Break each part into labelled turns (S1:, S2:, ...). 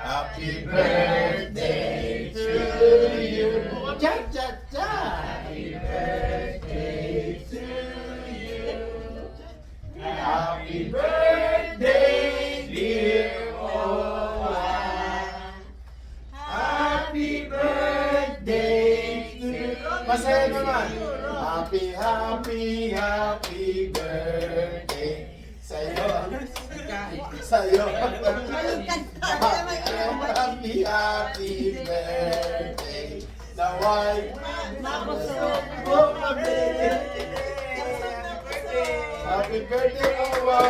S1: Happy birthday to you. Cha cha cha. Happy birthday to you. Happy birthday, dear Owa. Happy birthday to you. Masaya naman. Happy, happy, happy birthday sa'yo. Sa'yo. Happy, happy birthday. Naway. Happy birthday, Owa.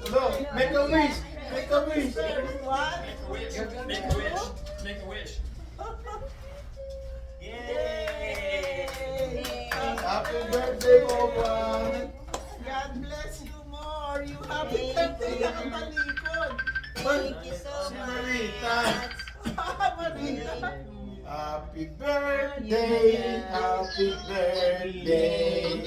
S1: No, make a wish. Make a wish.
S2: Make a wish. Make a wish.
S1: Happy birthday, Owa.
S3: God bless you more. You happy birthday na katalikod.
S4: Thank you so
S1: Si
S4: much.
S1: Marita.
S3: Marita.
S1: Happy birthday. Happy birthday.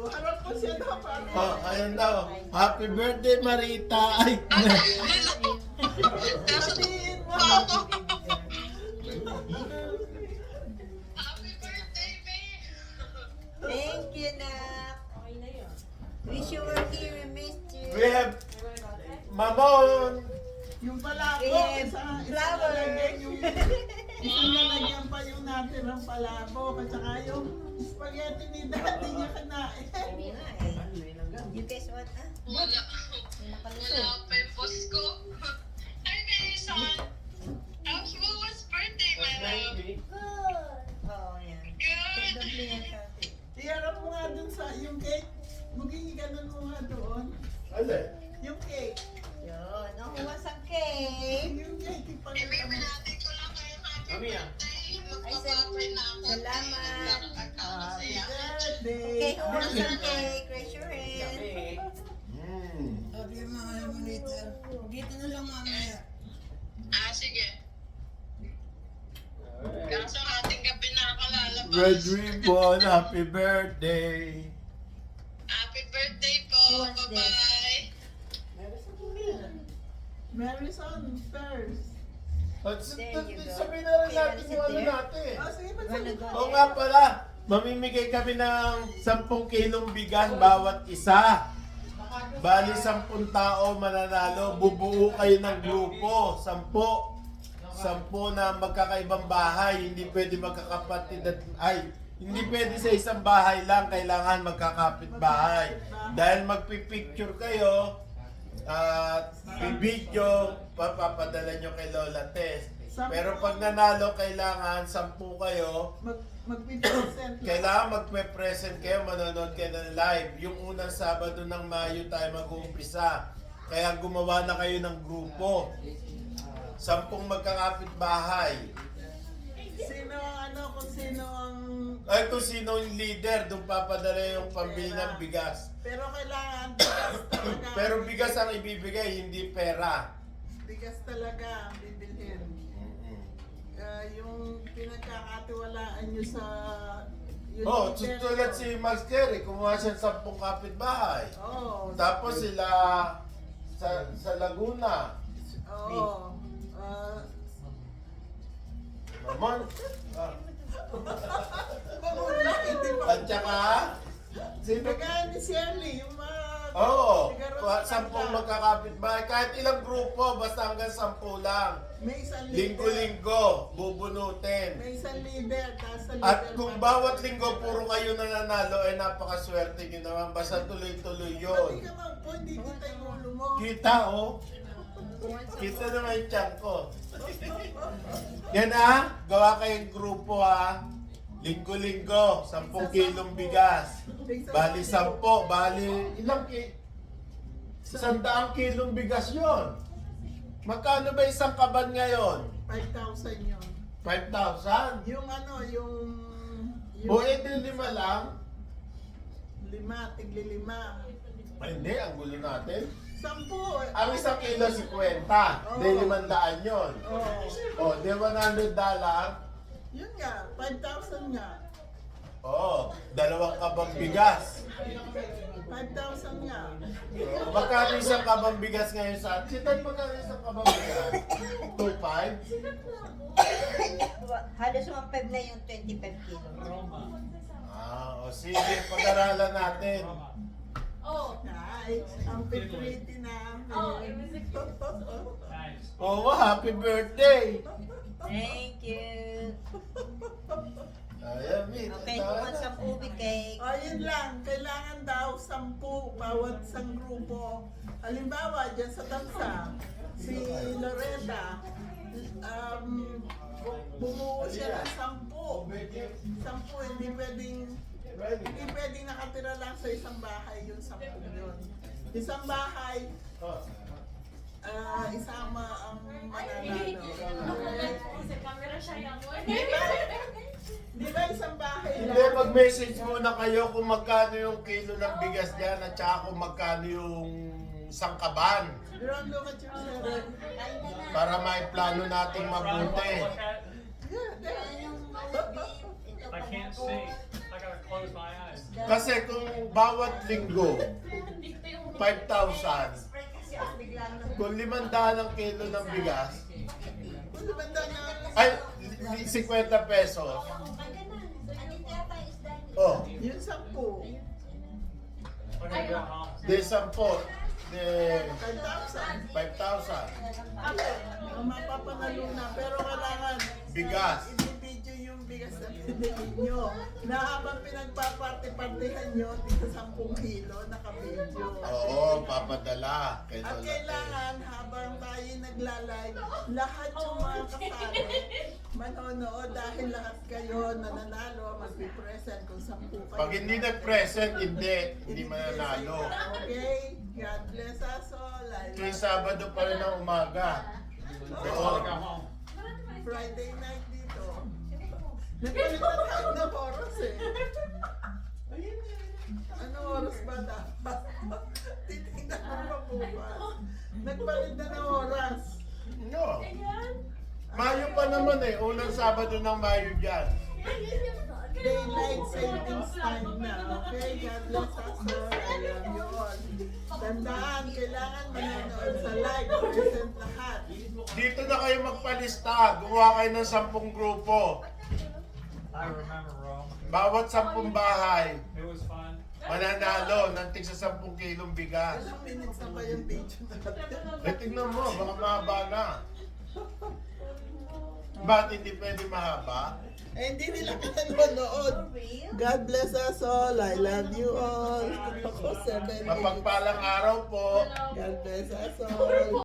S3: Harap po siya na para.
S1: Oh, ayun daw. Happy birthday, Marita. Ay.
S3: Sabihin mo.
S4: Thank you, Nak. Wish you were here. We missed you.
S1: We have Mamon.
S3: Yung palabo.
S4: Yeah,
S3: Isang
S4: flower.
S3: lalagyan yung... Isang lalagyan pa yung natirang palabo. At saka yung spaghetti ni Daddy niya kanain.
S4: You guys want, ah?
S5: Wala. Wala pa yung boss ko. Hi, Mason. How's Wawa's birthday, my love?
S4: Oo, yan.
S5: Good.
S4: Doble yan sa atin.
S3: Iharap mo nga dun sa yung cake. Maging ganun mo nga doon.
S1: Ano?
S3: Yung cake.
S4: Yun, nakuwas ang cake.
S3: Yung cake.
S5: Eh, may
S3: Ipagkita mo.
S5: pinatay ko lang kayo happy
S2: Mami, ah.
S5: birthday.
S4: Ay,
S5: Magpapapay na ako.
S4: salamat.
S3: Happy
S5: Masaya.
S3: birthday.
S4: Okay, huwas ang cake. Raise your hand.
S6: Sabi yung mga naman dito. Dito na lang mamaya.
S5: Ah, sige. Kaso ating gabi na ako lalabas.
S1: Red ribbon, happy birthday.
S5: Happy birthday po.
S4: Who was
S5: Bye-bye.
S3: Marison first.
S1: At
S4: There you go.
S1: sabihin na rin natin yung ano natin.
S3: Oh, sige ba
S4: Wanna go?
S1: Oo nga pala, mamimigay kami ng 10 kilong bigas bawat isa. Bali 10 tao mananalo, bubuo kayo ng grupo, 10 na magkakaibang bahay, hindi pwede magkakapatid at, hindi pwede sa isang bahay lang, kailangan magkakapit bahay. Dahil magpipicture kayo, at video, papapadala nyo kay Lola Tess. Pero pag nanalo, kailangan 10 kayo,
S3: Mag-present.
S1: kailangan magpe-present kayo, manonood kayo ng live. Yung unang Sabado ng Mayo tayo mag-uumpisa. Kaya gumawa na kayo ng grupo. 10 magkakapit bahay.
S3: Sino ang ano, kung sino ang...
S1: Ay, kung sino yung leader, doon papadala yung pambili ng bigas.
S3: Pero kailangan bigas talaga.
S1: Pero bigas ang ibibigay, hindi pera.
S3: Bigas talaga ang bibilhin. Yung pinagkakatiwalaan nyo sa... yung
S1: Oh,
S3: leader
S1: tutulad
S3: nyo.
S1: si Max Kerry, kumuha siya ng 10 kapitbahay.
S3: Oo.
S1: Tapos sila sa Laguna.
S3: Oo.
S1: Naman.
S3: Mamula, hindi pa.
S1: At saka, sino?
S3: Kagaya ni Shirley, yung mga...
S1: Oo,
S3: Figaro sa
S1: 10
S3: kanta.
S1: magkakapitbahay. Kahit ilang grupo, basta hanggang 10 lang.
S3: May isang leader.
S1: Linggo-linggo, bubunutin.
S3: May isang leader. Tapos sa
S1: At
S3: leader
S1: kung
S3: pa-
S1: bawat linggo puro kayo nananalo, ay napakaswerte nyo naman. Basta tuloy-tuloy
S3: Pati
S1: yun.
S3: ka man po, hindi kita yung ulo mo.
S1: Kita, oh. Kita naman yung tiyan ko. Yan ah, gawa kayong grupo ah. Linggo-linggo, 10 kilong bigas. Bali 10, bali ilang 100 kilong bigas yon. Magkano ba isang kaban ngayon?
S3: 5,000 yun.
S1: 5,000?
S3: Yung ano, yung...
S1: O edi 5 lang?
S3: 5, tigli-5.
S1: Ay, hindi, ang gulo natin.
S3: 10.
S1: Ang isang kilo 50, di 500 yun.
S3: Oo.
S1: O, di $100.
S3: Yun nga, 5,000 nga.
S1: Oo, 2 kabang bigas.
S3: 5,000 nga.
S1: Magkano isang kabang bigas ngayon sa atin? Sitan, magkano isang kabang bigas? 2.5?
S4: Halos 1.5 na yung 25 kilo.
S1: O sige, pag-aralan natin.
S3: Ay, ang pretty namin.
S2: Nice.
S1: Oh, happy birthday!
S4: Thank you.
S1: Ayan, Min.
S4: Okay, kuha sa ubi cake.
S3: O, yun lang. Kailangan daw 10 bawat isang grupo. Halimbawa, dyan sa Tamsa, si Loretta, bumuo siya ng 10. 10, hindi pwedeng nakatira lang sa isang bahay yung 10 yun. Isang bahay, isama ang mananalo. Di ba isang bahay
S1: Hindi,
S3: lang?
S1: mag-message muna kayo kung magkano yung kilo ng bigas dyan at saka kung magkano yung sangkaban
S3: Ron, look at your shirt.
S1: para maiplano nating mabuti.
S2: Look at,
S3: Yeah, there.
S2: I can't see. I gotta close my eyes.
S1: Kasi kung bawat linggo, 5,000, kung 500 ang kilo ng bigas,
S3: Kung lumanda na,
S1: ay, 50 pesos. Oh,
S3: yung 10.
S2: I'm gonna go home.
S1: de 10, de
S3: 5,000.
S1: 5,000.
S3: Ang mapapanalo na. Pero kailangan
S1: Bigas.
S3: i-video yung bigas na pinili nyo. Na habang pinagpaparte-partihan nyo, dito 10 kilo, naka-video.
S1: Oo, papadala kay
S3: At
S1: Lola Ted.
S3: kailangan habang tayo nagla-live, lahat yung mga kasama manonood dahil lahat kayo nananalo, magpipresent kung 10 kayo.
S1: Pag hindi nag-present, hindi mananalo.
S3: Okay? God bless us all.
S1: Tuwing Sabado pa rin ang umaga.
S2: I wanna go
S1: Doon.
S2: home.
S3: Friday night dito. Nagpalit na tayo ng oras eh. Anong oras ba dapat? Titignan ko pa bukas. Nagpalit na ng oras.
S1: No. Mayo pa naman eh. Unang Sabado ng Mayo dyan.
S3: Daylight savings time na. Okay? God bless us all. I love you all. Tandaan, kailangan manonood sa live. Present lahat.
S1: Dito na kayo magpalista. Gumawa kayo ng 10 grupo.
S2: I remember Rome.
S1: Bawat 10 bahay.
S2: It was fun.
S1: Mananalo ng tig sa 10 kilong bigas.
S3: Ilang minutes na ba yung video natin?
S1: Eh, tignan mo, baka mahaba na. Ba't hindi pwede mahaba?
S3: Eh, hindi nila pinanonood. God bless us all. I love you all. Ako, 7.
S1: Mapagpalang araw po.
S3: God bless us all.